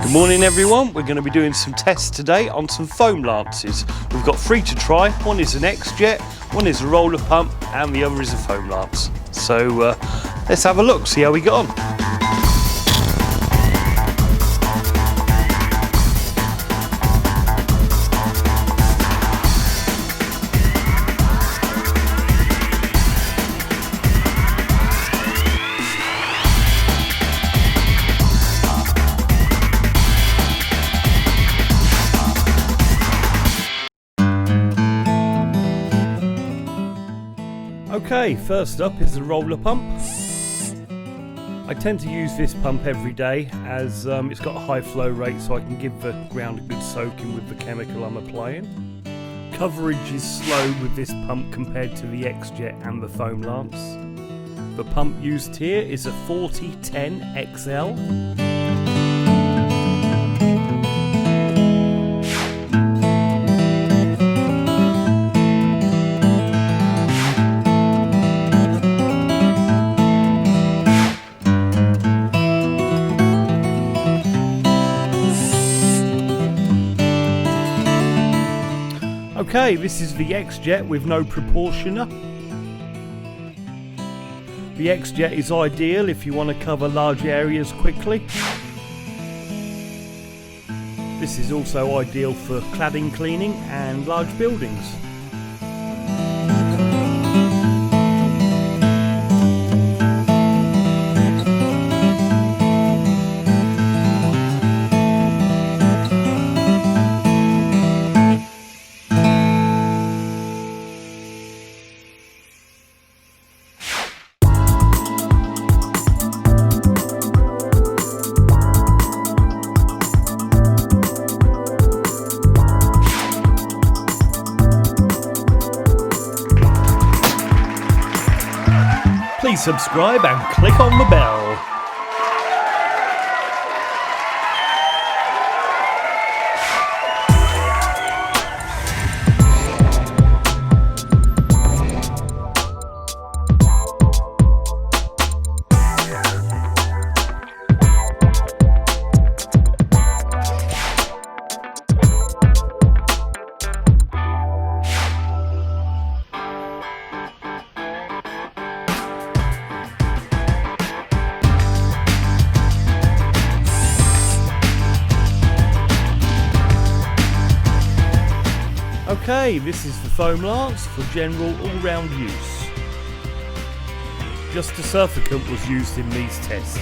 Good morning everyone, we're going to be doing some tests today on some foam lances. We've got 3 to try. One is an XJet, one is a roller pump and the other is a foam lance. So let's have a look, see how we get on. Okay, first up is the roller pump. I tend to use this pump every day as it's got a high flow rate, so I can give the ground a good soaking with the chemical I'm applying. Coverage is slow with this pump compared to the XJet and the foam lance. The pump used here is a 4010 XL. Okay, this is the XJet with no proportioner. The XJet is ideal if you want to cover large areas quickly. This is also ideal for cladding cleaning and large buildings. Please subscribe and click on the bell. Okay, this is the foam lance for general all-round use. Just a surfactant was used in these tests.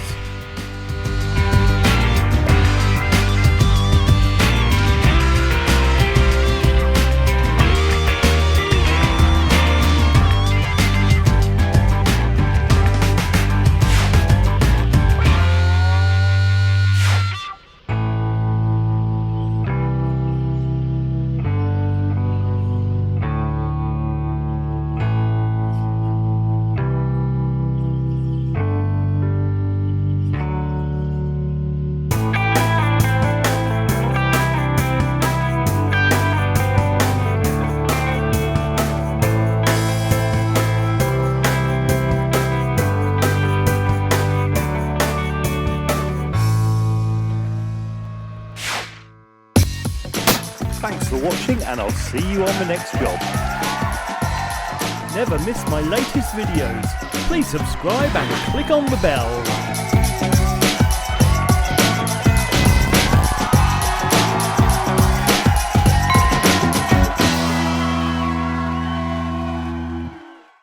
Thanks for watching and I'll see you on the next job. Never miss my latest videos. Please subscribe and click on the bell.